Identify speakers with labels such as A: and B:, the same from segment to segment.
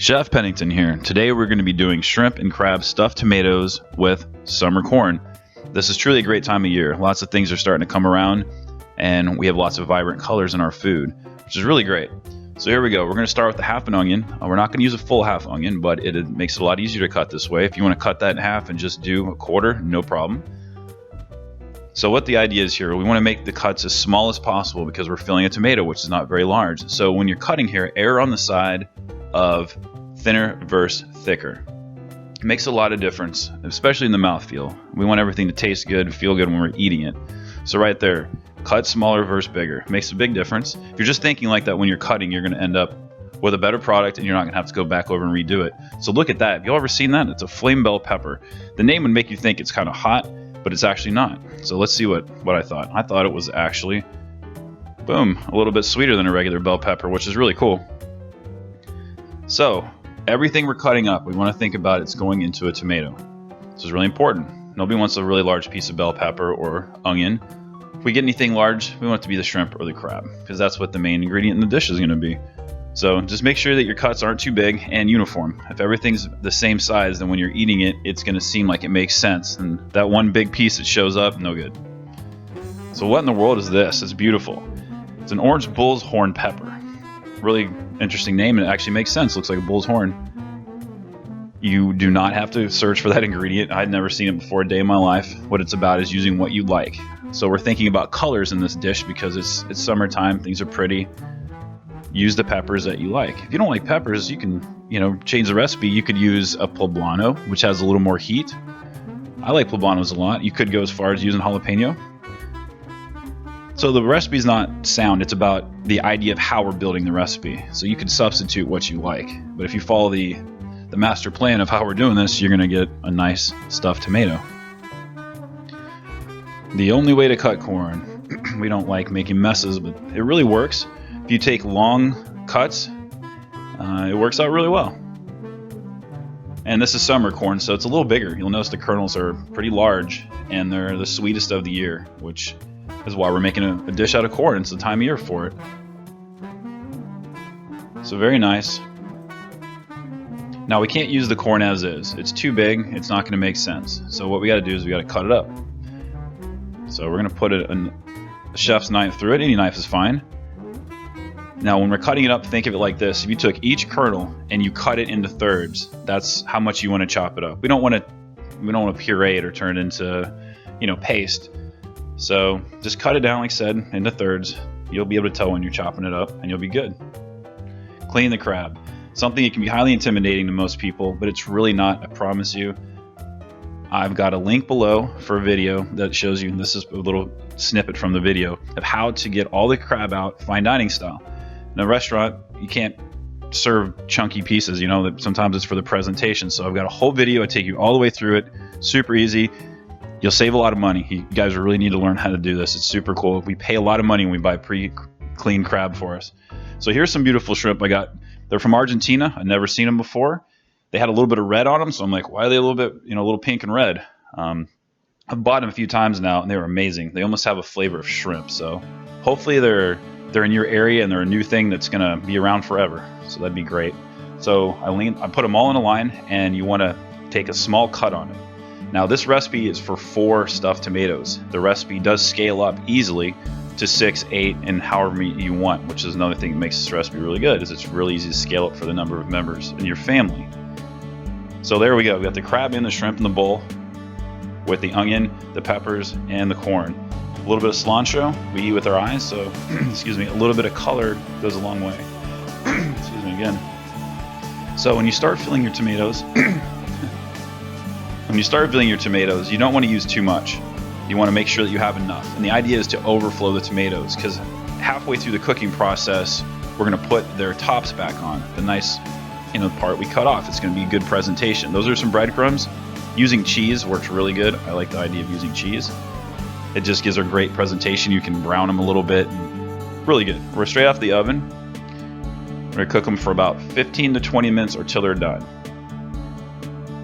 A: Chef Pennington here. Today we're going to be doing shrimp and crab stuffed tomatoes with summer corn. This is truly a great time of year. Lots of things are starting to come around and we have lots of vibrant colors in our food, which is really great. So here we go. We're going to start with the half an onion. We're not going to use a full half onion, but it makes it a lot easier to cut this way. If you want to cut that in half and just do a quarter, no problem. So what the idea is here, we want to make the cuts as small as possible because we're filling a tomato, which is not very large. So when you're cutting here, err on the side of thinner versus thicker. It makes a lot of difference, especially in the mouthfeel. We want everything to taste good, feel good when we're eating it. So right there, cut smaller versus bigger. It makes a big difference. If you're just thinking like that when you're cutting, you're going to end up with a better product and you're not going to have to go back over and redo it. So look at that. Have you ever seen that? It's a flame bell pepper. The name would make you think it's kind of hot, but it's actually not. So let's see what I thought. I thought it was actually, boom, a little bit sweeter than a regular bell pepper, which is really cool. So everything we're cutting up, we want to think about it's going into a tomato. This is really important. Nobody wants a really large piece of bell pepper or onion. If we get anything large, we want it to be the shrimp or the crab, because that's what the main ingredient in the dish is going to be. So just make sure that your cuts aren't too big and uniform. If everything's the same size, then when you're eating it, it's going to seem like it makes sense. And that one big piece that shows up, no good. So what in the world is this? It's beautiful. It's an orange bull's horn pepper. Really interesting name, and it actually makes sense. Looks like a bull's horn. You do not have to search for that ingredient. I'd never seen it before a day in my life. What it's about is using what you like. So we're thinking about colors in this dish because it's summertime, things are pretty. Use the peppers that you like. If you don't like peppers, you can, change the recipe. You could use a poblano, which has a little more heat. I like poblanos a lot. You could go as far as using jalapeno. So the recipe's not sound, it's about the idea of how we're building the recipe. So you can substitute what you like. But if you follow the master plan of how we're doing this, you're going to get a nice stuffed tomato. The only way to cut corn, we don't like making messes, but it really works. If you take long cuts, it works out really well. And this is summer corn, so it's a little bigger. You'll notice the kernels are pretty large, and they're the sweetest of the year, which is why we're making a dish out of corn. It's the time of year for it. So very nice. Now we can't use the corn as is. It's too big. It's not going to make sense. So what we got to do is we got to cut it up. So we're going to put a chef's knife through it. Any knife is fine. Now when we're cutting it up, think of it like this. If you took each kernel and you cut it into thirds, that's how much you want to chop it up. We don't want to puree it or turn it into, paste. So just cut it down, like I said, into thirds. You'll be able to tell when you're chopping it up, and you'll be good. Clean the crab. Something that can be highly intimidating to most people, but it's really not, I promise you. I've got a link below for a video that shows you, and this is a little snippet from the video, of how to get all the crab out fine dining style. In a restaurant, you can't serve chunky pieces, that sometimes it's for the presentation. So I've got a whole video. I take you all the way through it. Super easy. You'll save a lot of money. You guys really need to learn how to do this. It's super cool. We pay a lot of money when we buy pre-cleaned crab for us. So here's some beautiful shrimp I got. They're from Argentina. I've never seen them before. They had a little bit of red on them, so I'm like, why are they a little bit, a little pink and red? I've bought them a few times now, and they were amazing. They almost have a flavor of shrimp. So hopefully they're in your area and they're a new thing that's going to be around forever. So that'd be great. So I put them all in a line, and you want to take a small cut on it. Now this recipe is for 4 stuffed tomatoes. The recipe does scale up easily to 6, 8, and however many you want, which is another thing that makes this recipe really good, is it's really easy to scale up for the number of members in your family. So there we go. We got the crab in, the shrimp in the bowl with the onion, the peppers, and the corn. A little bit of cilantro. We eat with our eyes, so excuse me, a little bit of color goes a long way. Excuse me again. So when you start filling your tomatoes, you don't want to use too much. You want to make sure that you have enough. And the idea is to overflow the tomatoes, because halfway through the cooking process, we're going to put their tops back on. The nice, part we cut off. It's going to be a good presentation. Those are some breadcrumbs. Using cheese works really good. I like the idea of using cheese. It just gives a great presentation. You can brown them a little bit. Really good. We're straight off the oven. We're going to cook them for about 15 to 20 minutes or till they're done.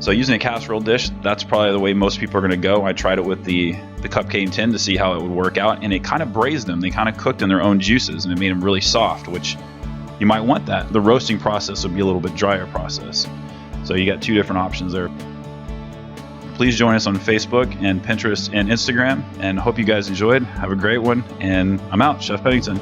A: So using a casserole dish, that's probably the way most people are going to go. I tried it with the cupcake tin to see how it would work out, and it kind of braised them. They kind of cooked in their own juices, and it made them really soft, which you might want that. The roasting process would be a little bit drier process. So you got two different options there. Please join us on Facebook and Pinterest and Instagram, and hope you guys enjoyed. Have a great one, and I'm out. Chef Pennington.